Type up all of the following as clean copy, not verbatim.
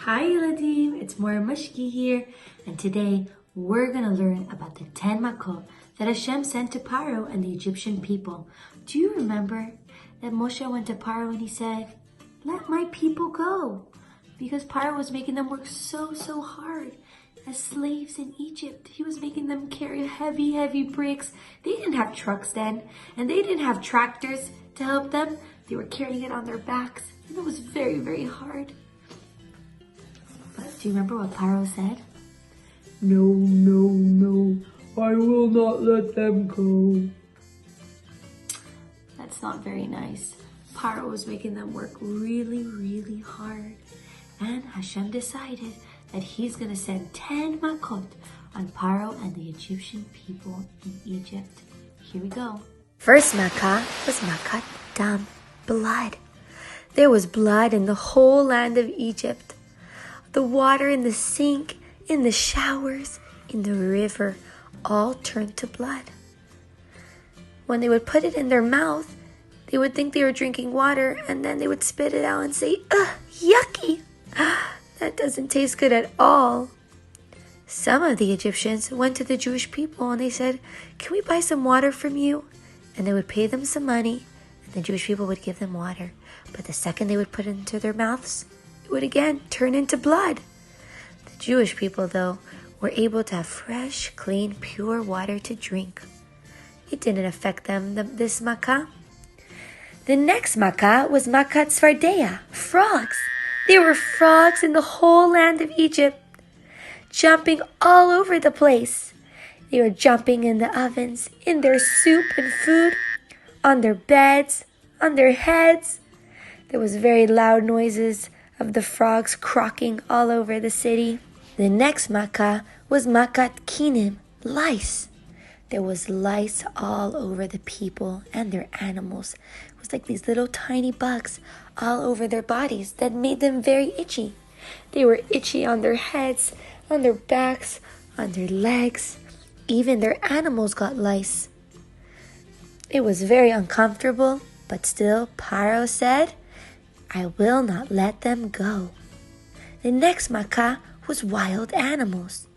Hi Eladim, it's Mora Mushki here, and today we're going to learn about the 10 Makkot that Hashem sent to Paro and the Egyptian people. Do you remember that Moshe went to Paro and he said, "Let my people go," because Paro was making them work so hard as slaves in Egypt. He was making them carry heavy bricks. They didn't have trucks then, and they didn't have tractors to help them. They were carrying it on their backs, and it was very hard. But do you remember what Paro said? No, I will not let them go. That's not very nice. Paro was making them work really hard. And Hashem decided that he's going to send 10 Makkot on Paro and the Egyptian people in Egypt. Here we go. First Makkah was Makkot Dam, blood. There was blood in the whole land of Egypt. The water in the sink, in the showers, in the river, all turned to blood. When they would put it in their mouth, they would think they were drinking water, and then they would spit it out and say, "Ugh, yucky! That doesn't taste good at all." Some of the Egyptians went to the Jewish people and they said, "Can we buy some water from you?" And they would pay them some money, and the Jewish people would give them water. But the second they would put it into their mouths, it would again turn into blood. The Jewish people, though, were able to have fresh, clean, pure water to drink. It didn't affect them, this Makkah. The next Makkah was Makkot Tzfardea, frogs. There were frogs in the whole land of Egypt, jumping all over the place. They were jumping in the ovens, in their soup and food, on their beds, on their heads. There was very loud noises of the frogs croaking all over the city. The next Makkah was Makkot Kinim, lice. There was lice all over the people and their animals. It was like these little tiny bugs all over their bodies that made them very itchy. They were itchy on their heads, on their backs, on their legs. Even their animals got lice. It was very uncomfortable, but still Paro said, "I will not let them go." The next Makkah was wild animals.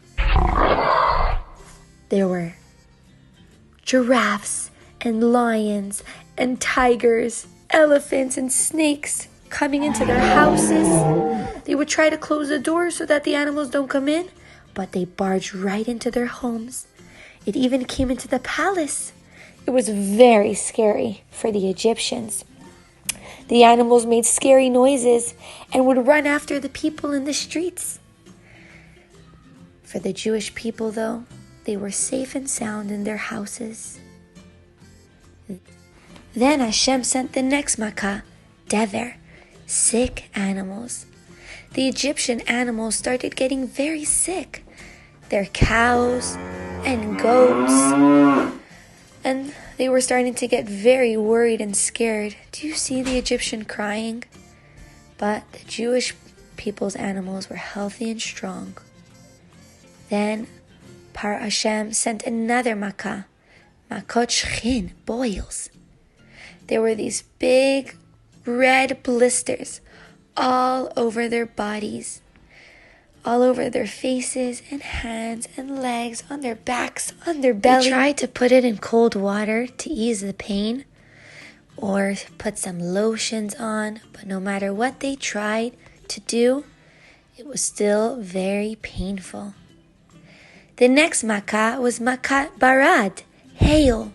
There were giraffes and lions and tigers, elephants and snakes coming into their houses. They would try to close the doors so that the animals don't come in, but they barged right into their homes. It even came into the palace. It was very scary for the Egyptians. The animals made scary noises and would run after the people in the streets. For the Jewish people, though, they were safe and sound in their houses. Then Hashem sent the next Makkah, Dever, sick animals. The Egyptian animals started getting very sick. Their cows and goats. And they were starting to get very worried and scared. Do you see the Egyptian crying? But the Jewish people's animals were healthy and strong. Then Hashem sent another Makkah, Makkot Shechin, boils. There were these big red blisters all over their bodies, all over their faces and hands and legs, on their backs, on their belly. They tried to put it in cold water to ease the pain or put some lotions on, but no matter what they tried to do, it was still very painful. The next Makkah was Makkot Barad, hail.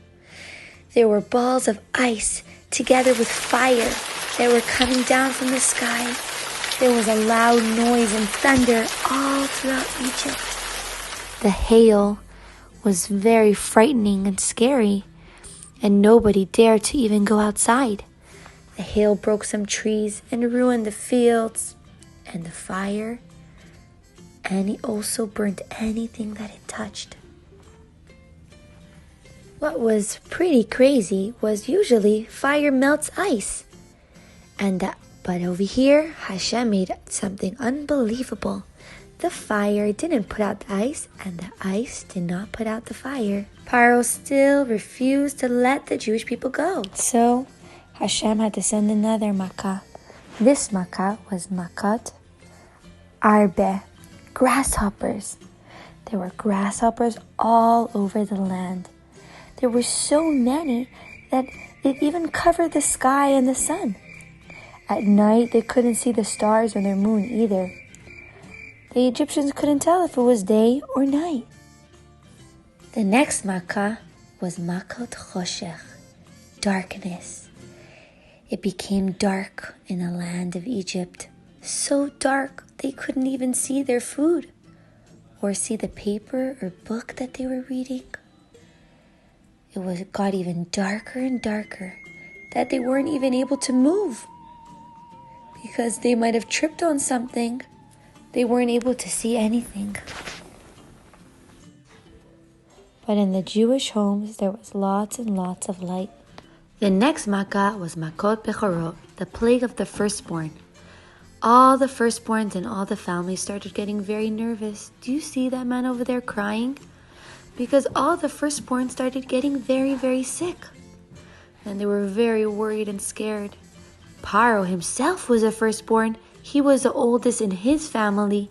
There were balls of ice together with fire that were coming down from the sky. There was a loud noise and thunder all throughout Egypt. The hail was very frightening and scary, and nobody dared to even go outside. The hail broke some trees and ruined the fields and the fire, and it also burnt anything that it touched. What was pretty crazy was usually fire melts ice, but over here, Hashem made something unbelievable. The fire didn't put out the ice, and the ice did not put out the fire. Paro still refused to let the Jewish people go. So Hashem had to send another Makkah. This Makkah was Makkot arbe, grasshoppers. There were grasshoppers all over the land. There were so many that it even covered the sky and the sun. At night, they couldn't see the stars or the moon either. The Egyptians couldn't tell if it was day or night. The next Makkah was Makkot Choshech, darkness. It became dark in the land of Egypt, so dark they couldn't even see their food or see the paper or book that they were reading. It got even darker and darker that they weren't even able to move because they might have tripped on something. They weren't able to see anything. But in the Jewish homes, there was lots and lots of light. The next Makkah was Makkot Bechorot, the plague of the firstborn. All the firstborns and all the families started getting very nervous. Do you see that man over there crying? Because all the firstborn started getting very, very sick. And they were very worried and scared. Paro himself was a firstborn. He was the oldest in his family.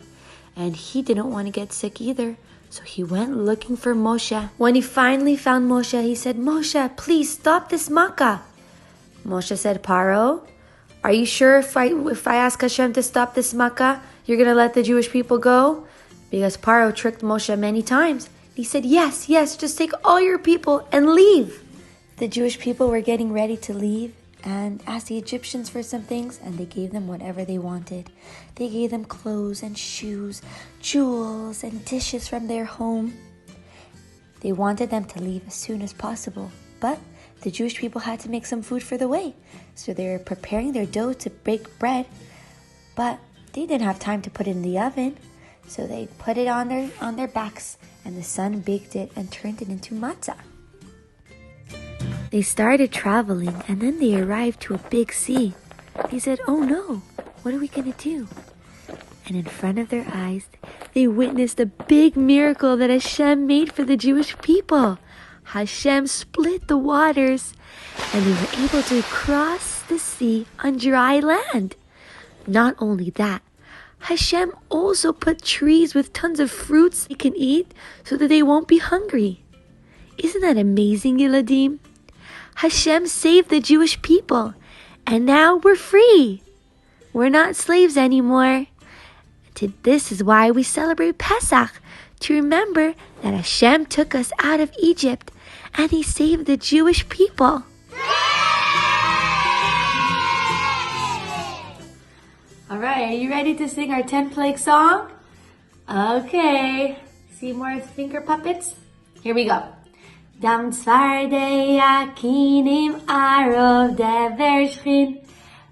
And he didn't want to get sick either. So he went looking for Moshe. When he finally found Moshe, he said, Moshe, please stop this Makkah. Moshe said, Paro, are you sure if I ask Hashem to stop this Makkah, you're going to let the Jewish people go? Because Paro tricked Moshe many times. He said, yes, just take all your people and leave. The Jewish people were getting ready to leave and asked the Egyptians for some things, and they gave them whatever they wanted. They gave them clothes and shoes, jewels and dishes from their home. They wanted them to leave as soon as possible, but the Jewish people had to make some food for the way. So they were preparing their dough to bake bread, but they didn't have time to put it in the oven. So they put it on their backs, and the sun baked it and turned it into matzah. They started traveling, and then they arrived to a big sea. They said, oh no, what are we going to do? And in front of their eyes, they witnessed a big miracle that Hashem made for the Jewish people. Hashem split the waters, and they were able to cross the sea on dry land. Not only that, Hashem also put trees with tons of fruits they can eat so that they won't be hungry. Isn't that amazing, Yiladim? Hashem saved the Jewish people, and now we're free. We're not slaves anymore. This is why we celebrate Pesach, to remember that Hashem took us out of Egypt, and He saved the Jewish people. All right, are you ready to sing our 10 plague song? Okay, see more finger puppets? Here we go. Dam tzvardei akinim arov dever shchin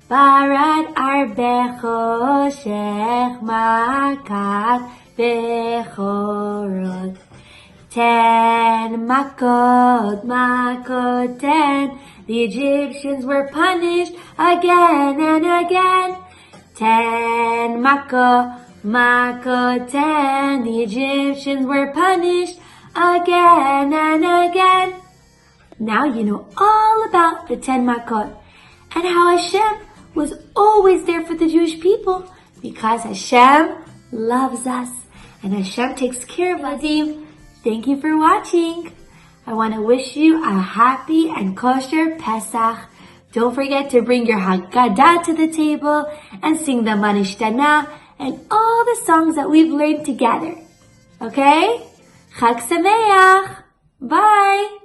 barad arbe choshech makat bechorot 10 makot 10. The Egyptians were punished again and again. 10 makot 10. The Egyptians were punished again and again. Now you know all about the 10 Makkot and how Hashem was always there for the Jewish people because Hashem loves us and Hashem takes care of us. Thank you for watching. I want to wish you a happy and kosher Pesach. Don't forget to bring your Haggadah to the table and sing the Manishtana and all the songs that we've learned together. Okay? Chag Sameach! Bye!